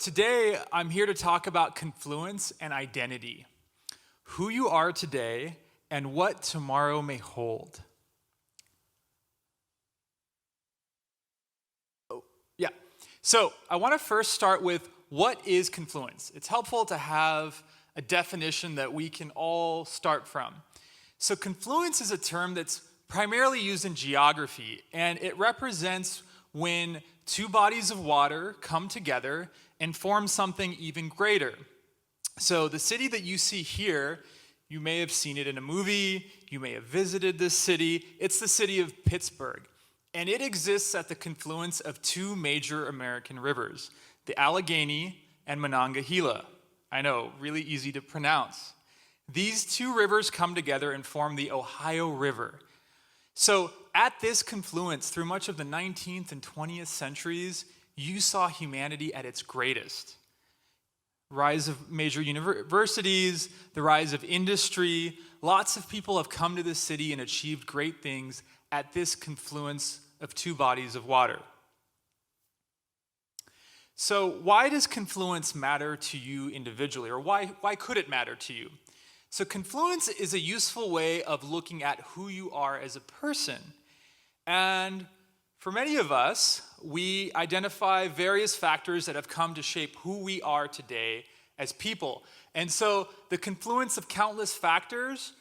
today I'm here to talk about confluence and identity, who you are today and what tomorrow may hold. So I want to first start with what is confluence. It's helpful to have a definition that we can all start from. So confluence is a term that's primarily used in geography, and it represents when two bodies of water come together and form something even greater. So the city that you see here, you may have seen it in a movie, you may have visited this city. It's the city of Pittsburgh. And it exists at the confluence of two major American rivers, the Allegheny and Monongahela. I know, really easy to pronounce. These two rivers come together and form the Ohio River. So at this confluence, through much of the 19th and 20th centuries, you saw humanity at its greatest. Rise of major universities, the rise of industry. Lots of people have come to this city and achieved great things at this confluence of two bodies of water. So why does confluence matter to you individually, or why could it matter to you? So confluence is a useful way of looking at who you are as a person. And for many of us, we identify various factors that have come to shape who we are today as people. And so the confluence of countless factors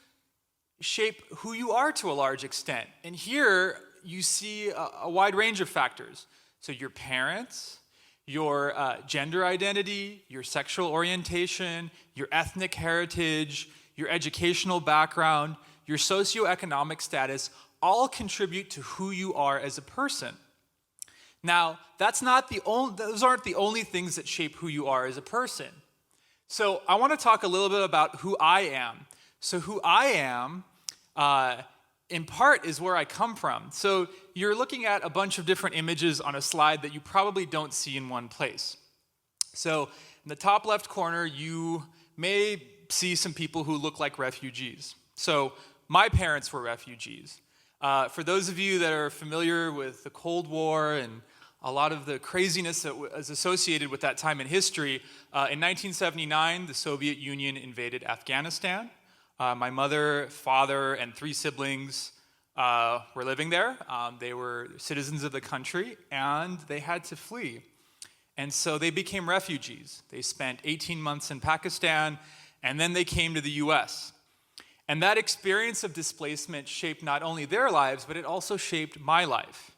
shape who you are to a large extent. And here you see a wide range of factors. So your parents, your gender identity, your sexual orientation, your ethnic heritage, your educational background, your socioeconomic status, all contribute to who you are as a person. Now, those aren't the only things that shape who you are as a person. So I want to talk a little bit about who I am. So who I am, in part, is where I come from. So you're looking at a bunch of different images on a slide that you probably don't see in one place. So in the top left corner, you may see some people who look like refugees. So my parents were refugees. For those of you that are familiar with the Cold War and a lot of the craziness that was associated with that time in history, in 1979, the Soviet Union invaded Afghanistan. My mother, father, and 3 siblings were living there. They were citizens of the country, and they had to flee. And so they became refugees. They spent 18 months in Pakistan, and then they came to the US. And that experience of displacement shaped not only their lives, but it also shaped my life.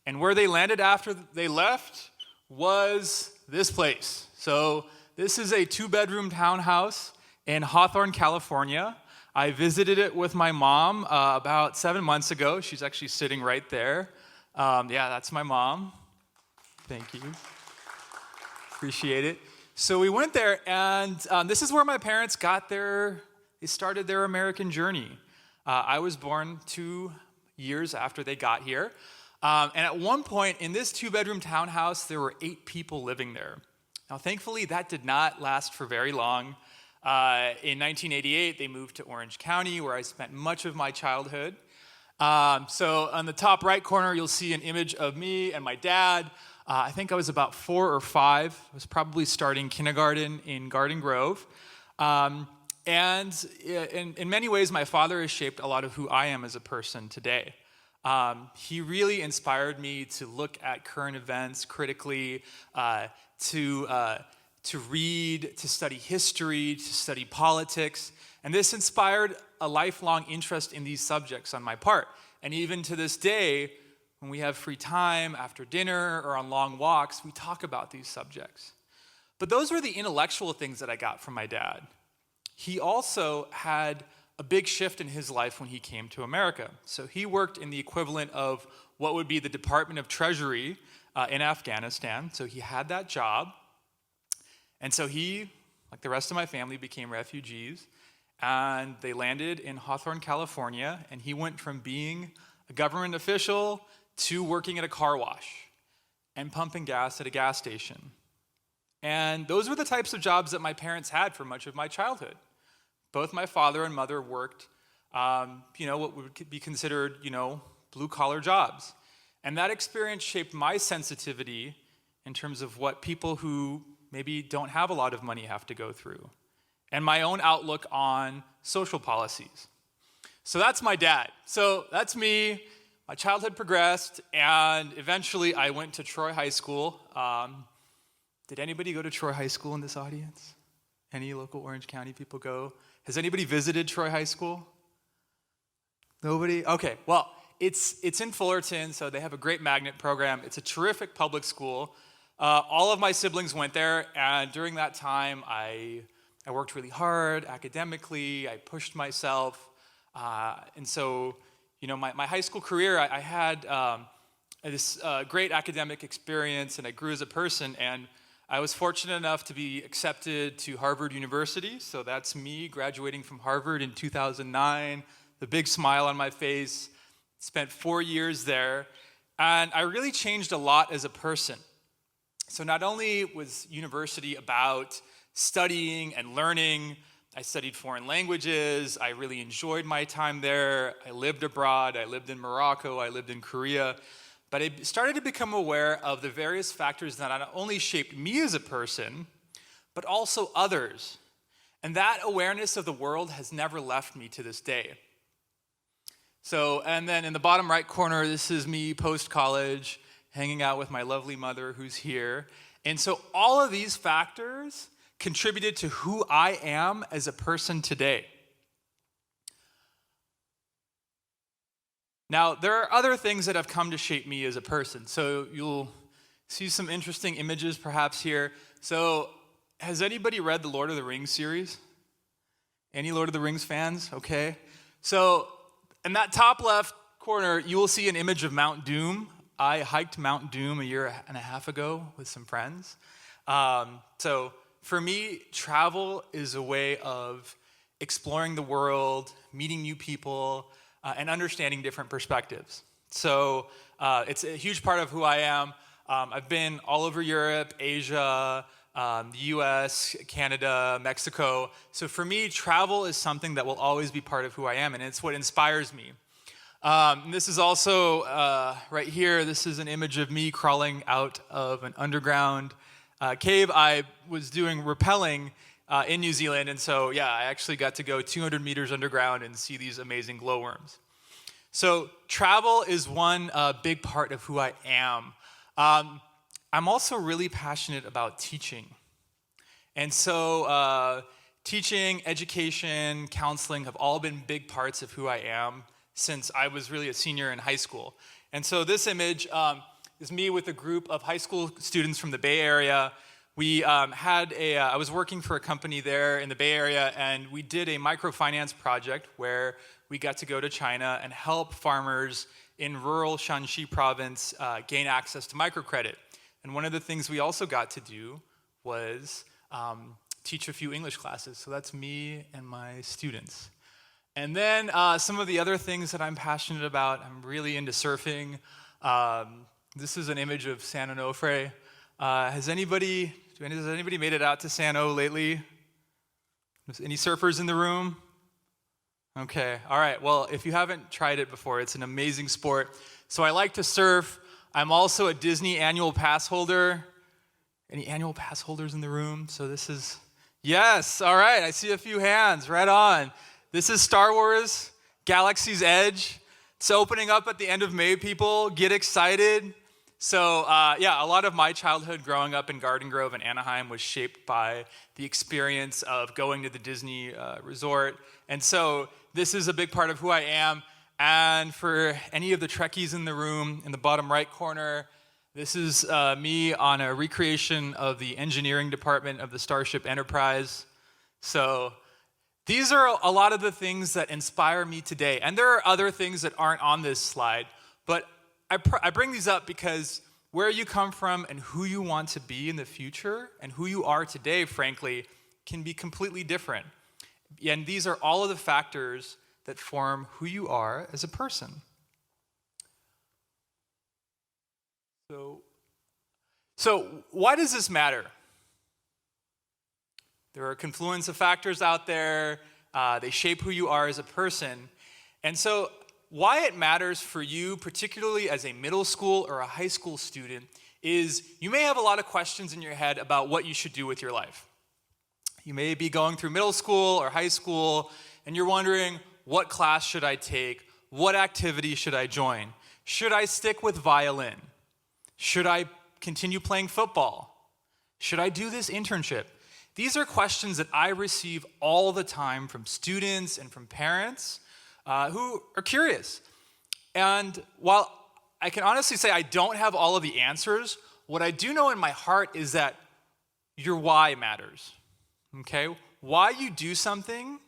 And where they landed after they left was this place. So this is a 2-bedroom townhouse in Hawthorne, California. I visited it with my mom about 7 months ago. She's actually sitting right there. Yeah, that's my mom. Thank you. Appreciate it. So we went there, and this is where my parents they started their American journey. I was born 2 years after they got here. And at one point in this 2-bedroom townhouse, there were 8 people living there. Now, thankfully, that did not last for very long. In 1988, they moved to Orange County, where I spent much of my childhood. So on the top right corner, you'll see an image of me and my dad. I think I was about 4 or 5. I was probably starting kindergarten in Garden Grove. And in many ways, my father has shaped a lot of who I am as a person today. He really inspired me to look at current events critically, to read, to study history, to study politics. And this inspired a lifelong interest in these subjects on my part. And even to this day, when we have free time after dinner or on long walks, we talk about these subjects. But those were the intellectual things that I got from my dad. He also had a big shift in his life when he came to America. So he worked in the equivalent of what would be the Department of Treasury in Afghanistan. So he had that job. And so he, like the rest of my family, became refugees, and they landed in Hawthorne, California, and he went from being a government official to working at a car wash and pumping gas at a gas station. And those were the types of jobs that my parents had for much of my childhood. Both my father and mother worked, what would be considered, blue-collar jobs. And that experience shaped my sensitivity in terms of what people who maybe don't have a lot of money have to go through, and my own outlook on social policies. So that's my dad. So that's me. My childhood progressed, and eventually I went to Troy High School. Did anybody go to Troy High School in this audience? Any local Orange County people go? Has anybody visited Troy High School? Nobody? Okay, well, it's in Fullerton, so they have a great magnet program. It's a terrific public school. All of my siblings went there, and during that time, I worked really hard academically. I pushed myself, and so, my high school career, I had this great academic experience, and I grew as a person, and I was fortunate enough to be accepted to Harvard University. So that's me graduating from Harvard in 2009, the big smile on my face. Spent 4 years there, and I really changed a lot as a person. So not only was university about studying and learning, I studied foreign languages, I really enjoyed my time there, I lived abroad, I lived in Morocco, I lived in Korea, but I started to become aware of the various factors that not only shaped me as a person, but also others. And that awareness of the world has never left me to this day. So, and then in the bottom right corner, this is me post-college, hanging out with my lovely mother who's here. And so all of these factors contributed to who I am as a person today. Now, there are other things that have come to shape me as a person. So you'll see some interesting images perhaps here. So has anybody read the Lord of the Rings series? Any Lord of the Rings fans? Okay. So in that top left corner, you will see an image of Mount Doom. I hiked Mount Doom a year and a half ago with some friends. So for me, travel is a way of exploring the world, meeting new people, and understanding different perspectives. So it's a huge part of who I am. I've been all over Europe, Asia, the US, Canada, Mexico. So for me, travel is something that will always be part of who I am, and it's what inspires me. This is also, right here, this is an image of me crawling out of an underground cave. I was doing rappelling in New Zealand, and so, yeah, I actually got to go 200 meters underground and see these amazing glowworms. So travel is one big part of who I am. I'm also really passionate about teaching. And so teaching, education, counseling have all been big parts of who I am since I was really a senior in high school. And so this image is me with a group of high school students from the Bay Area. We I was working for a company there in the Bay Area, and we did a microfinance project where we got to go to China and help farmers in rural Shanxi province gain access to microcredit. And one of the things we also got to do was teach a few English classes. So that's me and my students. And then some of the other things that I'm passionate about, I'm really into surfing. This is an image of San Onofre. Has anybody made it out to San O lately? Any surfers in the room? Okay, all right. Well, if you haven't tried it before, it's an amazing sport. So I like to surf. I'm also a Disney annual pass holder. Any annual pass holders in the room? So this is, yes, all right. I see a few hands, right on. This is Star Wars, Galaxy's Edge. It's opening up at the end of May, people. Get excited. So yeah, a lot of my childhood growing up in Garden Grove and Anaheim was shaped by the experience of going to the Disney resort. And so this is a big part of who I am. And for any of the Trekkies in the room, in the bottom right corner, this is me on a recreation of the engineering department of the Starship Enterprise. So these are a lot of the things that inspire me today. And there are other things that aren't on this slide, but I bring these up because where you come from and who you want to be in the future and who you are today, frankly, can be completely different. And these are all of the factors that form who you are as a person. So why does this matter? There are a confluence of factors out there. They shape who you are as a person. And so why it matters for you, particularly as a middle school or a high school student, is you may have a lot of questions in your head about what you should do with your life. You may be going through middle school or high school, and you're wondering, what class should I take? What activity should I join? Should I stick with violin? Should I continue playing football? Should I do this internship? These are questions that I receive all the time from students and from parents who are curious. And while I can honestly say I don't have all of the answers, what I do know in my heart is that your why matters, okay? Why you do something,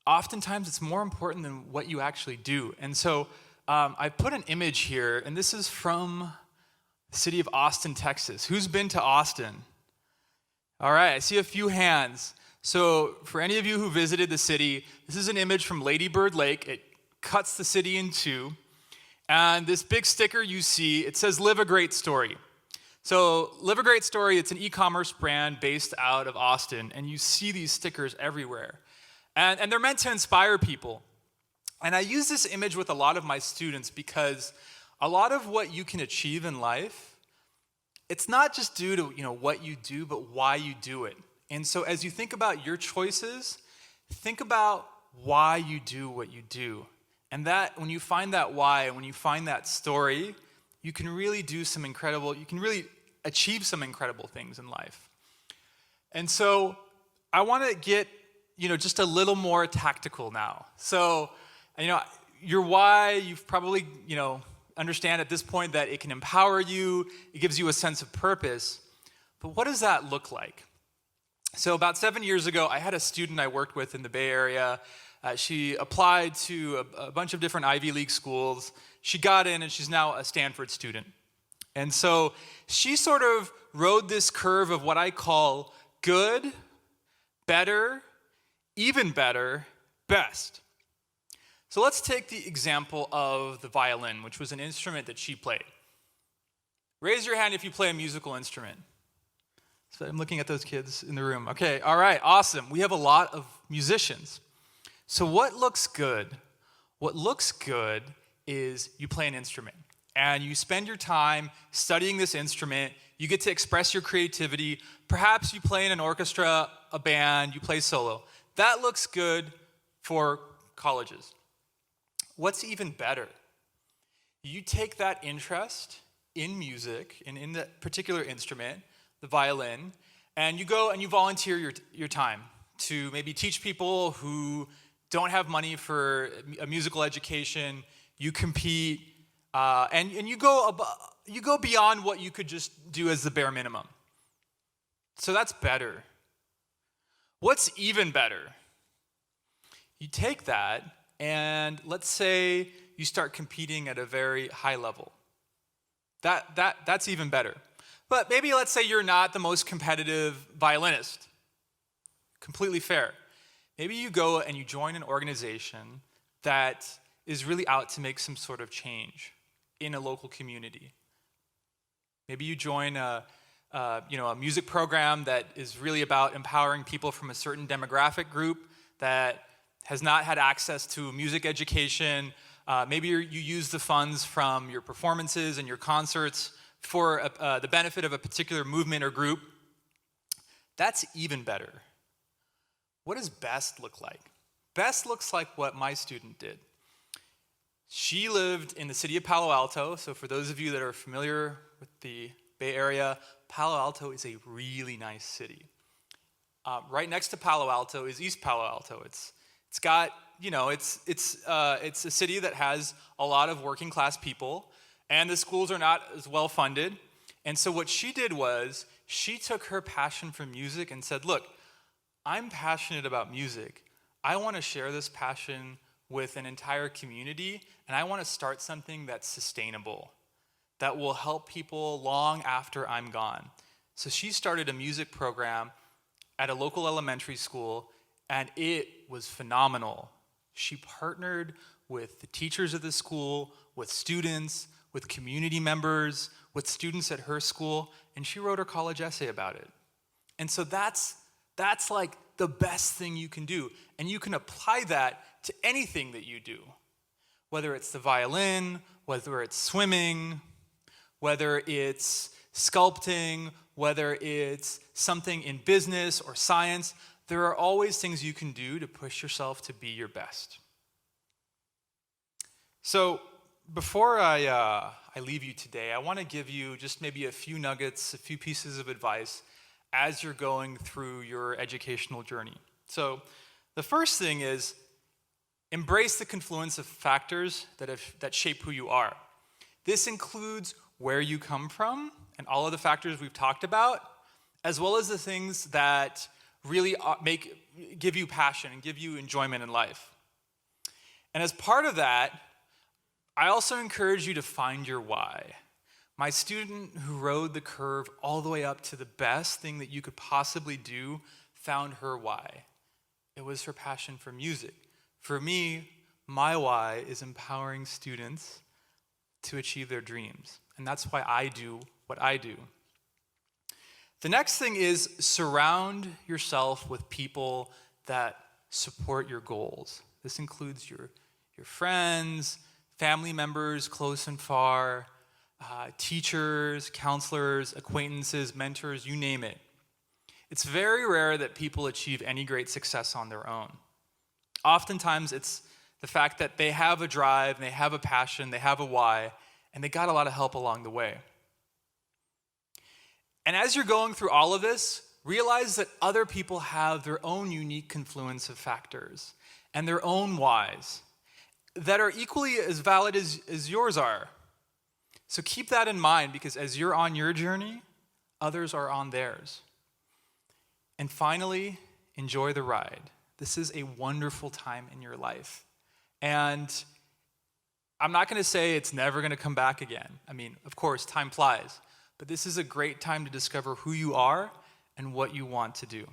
oftentimes it's more important than what you actually do. And so I put an image here, and this is from the city of Austin, Texas. Who's been to Austin? All right, I see a few hands. So for any of you who visited the city, this is an image from Lady Bird Lake. It cuts the city in two. And this big sticker you see, it says, "Live a Great Story." So Live a Great Story, it's an e-commerce brand based out of Austin. And you see these stickers everywhere. And they're meant to inspire people. And I use this image with a lot of my students because a lot of what you can achieve in life, it's not just due to what you do, but why you do it. And so as you think about your choices, think about why you do what you do. And that when you find that why, and when you find that story, you can really achieve some incredible things in life. And so I want to get just a little more tactical now. So your why, you've probably understand at this point that it can empower you, it gives you a sense of purpose. But what does that look like? So about 7 years ago, I had a student I worked with in the Bay Area. She applied to a bunch of different Ivy League schools. She got in, and she's now a Stanford student. And so she sort of rode this curve of what I call good, better, even better, best. So let's take the example of the violin, which was an instrument that she played. Raise your hand if you play a musical instrument. So I'm looking at those kids in the room. Okay, all right, awesome. We have a lot of musicians. So what looks good? What looks good is you play an instrument, and you spend your time studying this instrument. You get to express your creativity. Perhaps you play in an orchestra, a band, you play solo. That looks good for colleges. What's even better? You take that interest in music and in that particular instrument, the violin, and you go and you volunteer your time to maybe teach people who don't have money for a musical education. You compete, and you go beyond what you could just do as the bare minimum. So that's better. What's even better? You take that, and let's say you start competing at a very high level. That's even better. But maybe let's say you're not the most competitive violinist. Completely fair. Maybe you go and you join an organization that is really out to make some sort of change in a local community. Maybe you join a music program that is really about empowering people from a certain demographic group that has not had access to music education. Maybe you use the funds from your performances and your concerts for the benefit of a particular movement or group. That's even better. What does best look like? Best looks like what my student did. She lived in the city of Palo Alto. So for those of you that are familiar with the Bay Area, Palo Alto is a really nice city. Right next to Palo Alto is East Palo Alto. It's got, it's a city that has a lot of working class people, and the schools are not as well funded. And so what she did was she took her passion for music and said, look, I'm passionate about music. I want to share this passion with an entire community, and I want to start something that's sustainable, that will help people long after I'm gone. So she started a music program at a local elementary school, and it was phenomenal. She partnered with the teachers of the school, with students, with community members, with students at her school, and she wrote her college essay about it. And so that's like the best thing you can do. And you can apply that to anything that you do, whether it's the violin, whether it's swimming, whether it's sculpting, whether it's something in business or science, there are always things you can do to push yourself to be your best. So before I leave you today, I want to give you just maybe a few nuggets, a few pieces of advice as you're going through your educational journey. So the first thing is embrace the confluence of factors that shape who you are. This includes where you come from and all of the factors we've talked about, as well as the things that really give you passion and give you enjoyment in life. And as part of that, I also encourage you to find your why. My student who rode the curve all the way up to the best thing that you could possibly do found her why. It was her passion for music. For me, my why is empowering students to achieve their dreams. And that's why I do what I do. The next thing is surround yourself with people that support your goals. This includes your friends, family members, close and far, teachers, counselors, acquaintances, mentors, you name it. It's very rare that people achieve any great success on their own. Oftentimes, it's the fact that they have a drive, and they have a passion, they have a why, and they got a lot of help along the way. And as you're going through all of this, realize that other people have their own unique confluence of factors and their own whys that are equally as valid as yours are. So keep that in mind, because as you're on your journey, others are on theirs. And finally, enjoy the ride. This is a wonderful time in your life. And I'm not going to say it's never going to come back again. I mean, of course, time flies. But this is a great time to discover who you are and what you want to do.